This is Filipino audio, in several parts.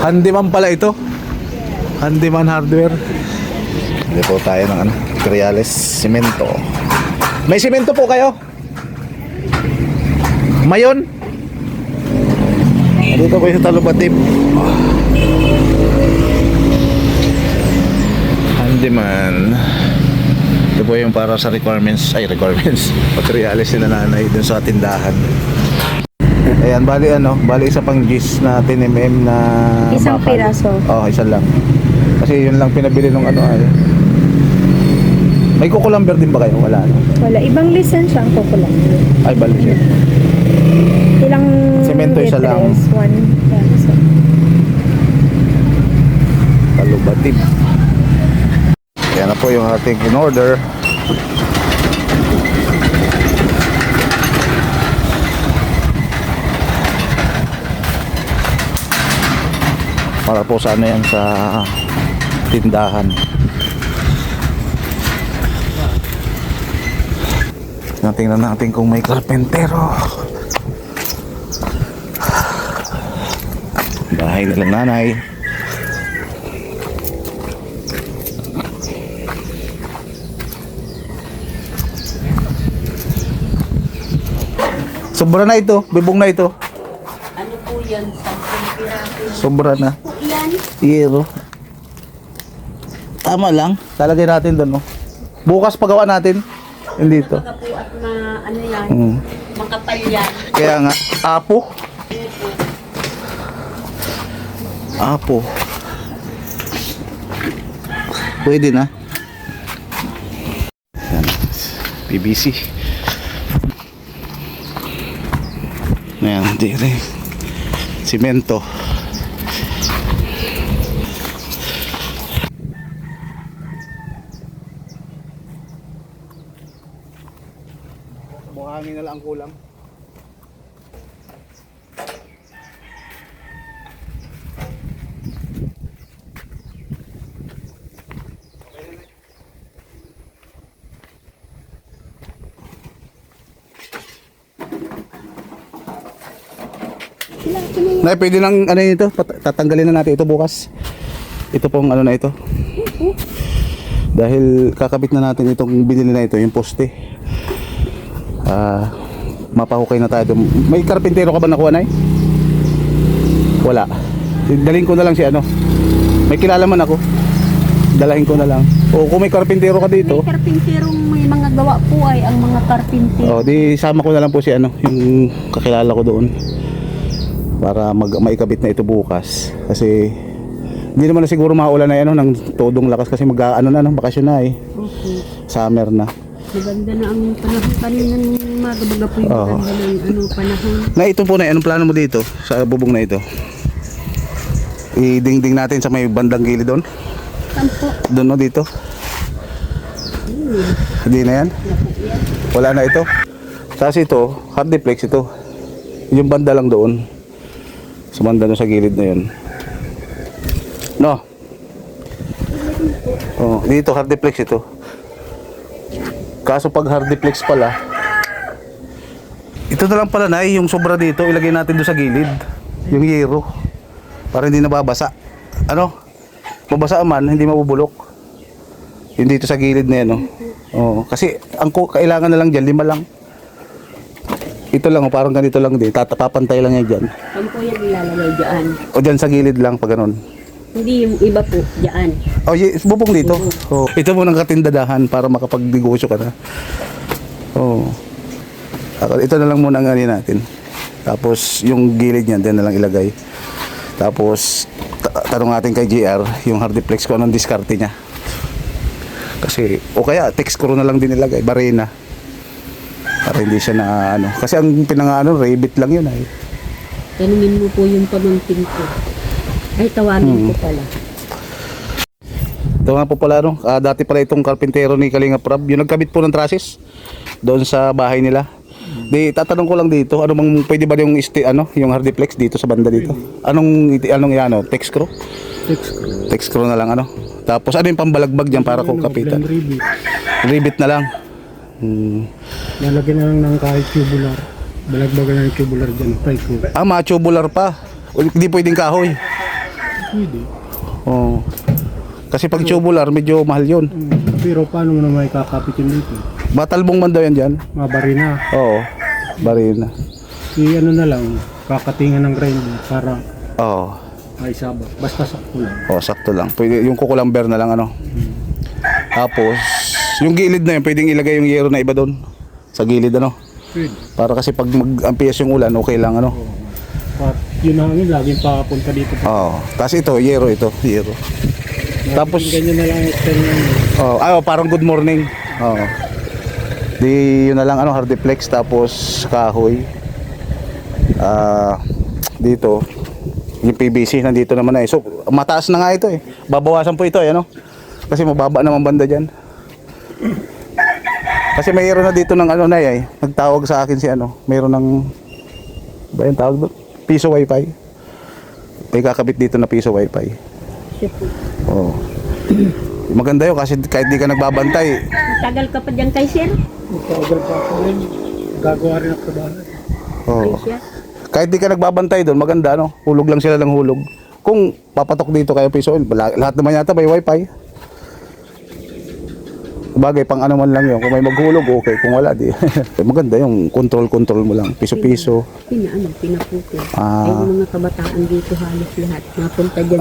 Handyman pala ito. Handyman hardware. Hindi po tayo ng ano, Triales Semento. May semento po kayo? Mayon? Dito po yung Talubatib. Handyman. Ito po yung para sa requirements. Ay, requirements. Materials nila nanay dun sa tindahan. Ayan, bali ano, bali isa pang gis na 10mm na Isang bakal. piraso. Oo, isa lang. Kasi yun lang pinabili nung ano ay. May kukulamber din ba kayo? Wala. No? Wala. Ibang lisensya ang kukulang. Ay, bali siya. Ilang Semento isa lang. litres? One. Yeah, Talubatib. Yan na po yung ating in order. Para po sa ano yan, sa tindahan. Tingnan natin kung may karpentero. Bahay nila nanay. Sobra na ito, bibong na ito. Ano po yan? 10 piraso. Sobra na. Po yan. Iyero. Tama lang. Talagay natin doon, no? Bukas pagawa natin. Hindi ito. Baka po at ano yan, Mm. makapal yan. Kaya nga, apo. Apo. Pwede na. Yan. PVC. Ayan, dire. Simento. Buhangin na lang ang kulang. Nay, pwede lang ano ito, tatanggalin na natin ito bukas. Ito pong ano na ito. Dahil kakabit na natin itong binili na ito, yung poste. Mapahukay na tayo. May karpintero ka ba nakuha, Nay? Wala. Dalhin ko na lang si ano. May kilala man ako. Dalahin ko na lang. O kung may karpintero ka dito. May karpinterong may mga gawa po ay ang mga karpintero. O di sama ko na lang po si ano, yung kakilala ko doon. Para maikabit na ito bukas. Kasi hindi naman na siguro maulan na ano ng todong lakas kasi ano na no, bakasyon na eh. Okay. Summer na. Maganda na ang panahon kanina nung magabaga po yung maganda ng ano, panahon. Na ito po na, anong plano mo dito sa bubong na ito? Idingding natin sa may bandang gilid doon. Saan po? Doon no, dito. Hindi na yan? Wala na ito. Tapos ito, hardiplex ito. Yung banda lang doon. Sa banda doon sa gilid na yun. No? Oh, dito hardiplex ito. Kaso pag hardiplex pala, ito na lang pala na yung sobra dito, ilagay natin doon sa gilid. Yung yero. Para hindi nababasa. Ano? Mabasa man, hindi mabubulok. Yung dito sa gilid na yan, no? Oh, kasi ang kailangan na lang dyan, 5 lang. Ito lang, oh, parang ganito lang din. Papantay lang yan dyan. Saan po yan ilalagay dyan? O dyan sa gilid lang, pag ganun. Hindi yung iba po, dyan. Oh, bubong dito. Oh, ito mo ng katindadahan para makapag-negosyo ka na. Oh. Ito na lang muna ang ano natin. Tapos yung gilid niyan, din na lang ilagay. Tapos tanong natin kay JR yung hardiplex ko anong diskarte niya. Kasi o kaya text screw na lang din nilagay, barena. Para hindi siya na ano. Kasi ang pinangaano, rabbit lang yun ay. Tanungin mo po yung pamangkin ko. Ay, tawagin ko pala. Ito nga po pala, no? Dati pala itong karpintero ni Kalinga Prab, yung nagkabit po ng trusses doon sa bahay nila. Di tatanong ko lang dito, ano bang pwede ba yung yung hardiplex dito sa banda dito? Anong ano, text screw? Text screw na lang ano. Tapos ano yung pambalagbag diyan para ko kapitan? Rivet na lang. Lalagyan na lang ng kahit tubular. Balagbagan na ng tubular dyan. Try ko. Mga tubular pa. Hindi pwedeng kahoy. Pwede. Oo. Kasi pag tubular, medyo mahal yun. Pero paano mo na may kakapit yun dito? Batalbong man daw yan dyan. Mabari na. Oo. Barina. Ano na lang, kakatingan ng grinder para Oo. may sabak. Basta sakto lang. Oo, sakto lang. Pwede, yung kukulamber na lang ano. Tapos, yung gilid na yun, pwedeng ilagay yung yero na iba doon. Sa gilid ano. Pwede. Para kasi pag mag-ampias yung ulan, okay lang ano. At yun hangin, laging papunta dito. Oo. Tapos ito, yero. Tapos, Ganyan na lang ang style niya. parang good morning. Oo. Di yun na lang ano, hardiplex tapos kahoy. Dito yung PVC nandito naman na eh. So mataas na nga ito eh. Babawasan po ito eh ano. Kasi mababa naman banda diyan. Kasi mayroon na dito ng ano na eh. Nagtawag sa akin si ano, mayroon ng ba yung tawag doon? Piso wifi. May kakabit dito na piso wifi. Oo. Maganda yun kasi kahit di ka nagbabantay. Tagal ka pa dyan kay sir? Magkagal pa ako rin. Gagawa rin ako sa bahay. Oo. Ay siya. Kahit di ka nagbabantay doon, maganda no. Hulog lang sila ng hulog. Kung papatok dito kayo piso, lahat naman yata may wifi. Bagay pang ano man lang yun. Kung may maghulog, okay. Kung wala, di. Maganda yung control mo lang. Piso-piso. Pinapuko. Ah. Ay mga kabataan dito halos lahat. Napunta dyan.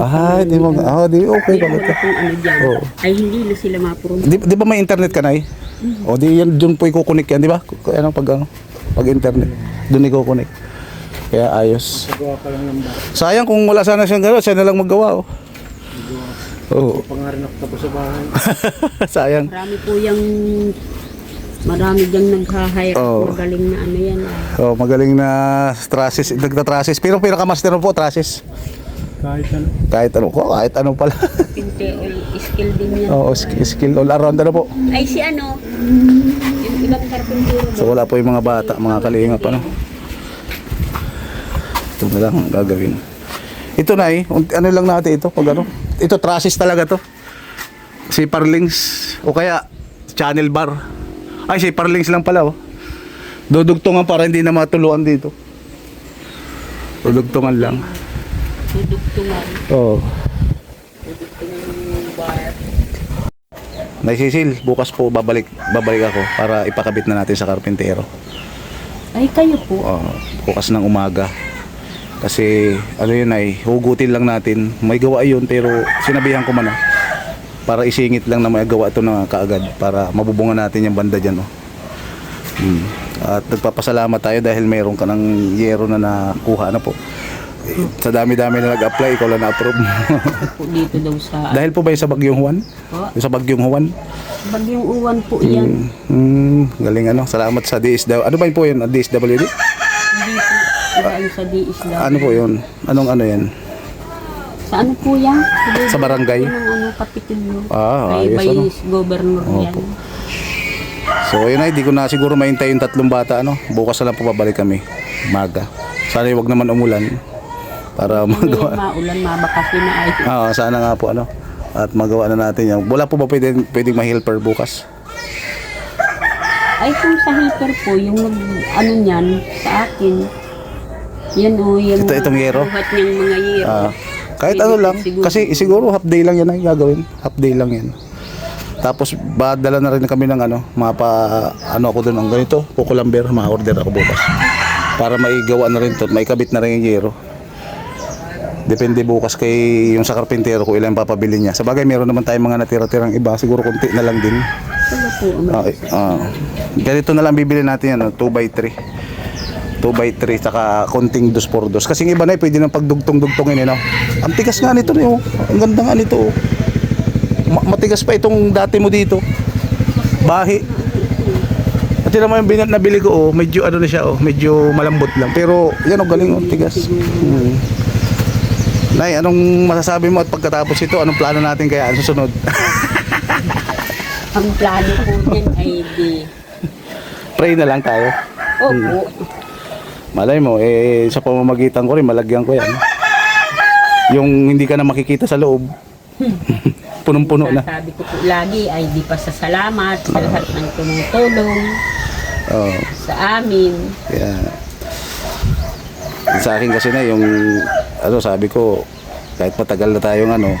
Di okay Pero pala. wala pong ano dyan. Oo. Ay hindi na sila mapurunta. Di ba may internet ka na eh? O di yan, doon po ikukunik yan, di ba? Pag internet, doon ikukunik. Kaya ayos. Gagawa pa lang ng bahay. Sayang kung wala sana siyang gano'n, siya na lang maggawa. Oh. Oo. Pangarin ako tapos sa bahay. Sayang. Marami diyang nag-hire. Oo. Magaling na ano yan. Oh, magaling na trusses, nagta-trusses. Pero pinaka-master mo po, trusses. Kahit ano. Kahit ano pala. Pinte skill din yan. Oo, skill all around na po. Ay si ano, yung ibang karpintero. So wala po yung mga bata, mga kalinga pa no. Ito na lang ang gagawin. Ito na eh, ano lang natin ito, pag ano. Ito trusses talaga to. Si Parlings o kaya channel bar. Ay, si Parlings lang pala oh. Dudugtungan para hindi na matuluan dito. Dudugtungan lang. Dudugtungan. Oo. Dudugtungan yung bar. Naisisil, bukas po babalik ako para ipakabit na natin sa karpintero. Ay kayo po. Bukas ng umaga. Kasi ano yun ay hugutin lang natin. May gawa yun pero sinabihan ko man na para isingit lang na may gawa ito na kaagad para mabubungan natin yung banda dyan. Oh. At nagpapasalamat tayo dahil mayroon ka ng yero na nakuha na po. Sa dami-dami na nag-apply, ikaw lang na-approve. Po dito daw sa Dahil po ba yung sa Bagyong Juan? po. Yung sa Bagyong Juan? Bagyong uwan po yan. Galing ano. Salamat sa DSW. Ano ba yun po yun? DSWD? Hindi po. Iba sa DIS lang. Ano po yun? Anong ano yan? Sa ano po yan? Sa barangay? Yung ano kapitid mo. Ah, Ay, ayos, by ano? governor yan. Opo. So yun ay, di ko na siguro mahintay yung 3 bata ano. Bukas na lang po babalik kami. Maga. Sana wag naman umulan. Para Hindi magawa. maulan, mabakasin na ay. Sana nga po ano. At magawa na natin yan. Wala po ba pwedeng ma-helper bukas? Ay, kung sa helper po, yung ano niyan, sa akin, yan o, yung Itong yero? buhat niyang mga yero. Kahit ano lang. Kasi siguro half day lang yan ay gagawin. Half day lang yan. Tapos badala na rin kami ng ano, ano ako doon ang ganito, kukulamber, ma-order ako bukas. Para maigawa na rin to, maikabit na rin yung yero. Depende bukas kay yung sa karpintero kung ilan papabili niya. Sa bagay meron naman tayong mga natira-tirang iba, siguro konti na lang din. Wala po. Okay. Ganito na lang bibili natin yan, 2x3. 2x3 saka konting 2x2. Kasi yung iba na pwede nang pagdugtong-dugtongin no. Ang tigas nga nito no. Ang ganda nga nito. Matigas pa itong dati mo dito. Bahi. At yun naman yung nabili ko medyo ano na siya medyo malambot lang. Pero yan galing tigas. Nay, anong masasabi mo at pagkatapos ito, anong plano natin kaya susunod? Ang plano po niyan ay di. Pray na lang tayo. Opo. Malay mo, sa pamamagitan ko rin, malagyan ko yan. Yung hindi ka na makikita sa loob. Punong-puno na. Sabi ko po lagi ay di pa sa salamat sa lahat ng tumutulong sa amin. Kaya, sa akin kasi na yung, sabi ko, kahit matagal na tayong ano,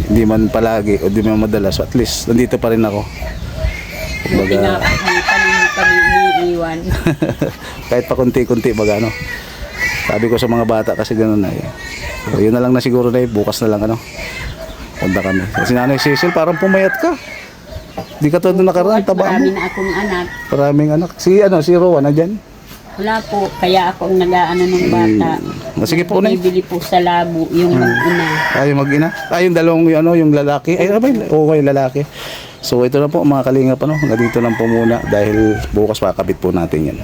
hindi man palagi o hindi man madalas, at least nandito pa rin ako. Buti nga kami iniiwan. Kahit pa kunti-kunti baga ano. Sabi ko sa mga bata kasi gano'n na eh. So, yun na lang na siguro na bukas na lang ano. Punta kami. Kasi Nanay Cecil parang pumayat ka. Di ka todo nakaraan, taba Marami mo. na akong anak. Maraming anak. Si Rowan na dyan. Wala po, kaya ako ang nag-aano ng bata. Sige po, Nay. Bibili po sa labo, yung mag-ina. Ay, mag-ina. Ay, yung dalawang yung, ano, yung lalaki. Ay, abay, okay, lalaki. So, ito na po mga kalinga pa, no? Hanggang dito lang po muna dahil bukas pakabit po natin yan.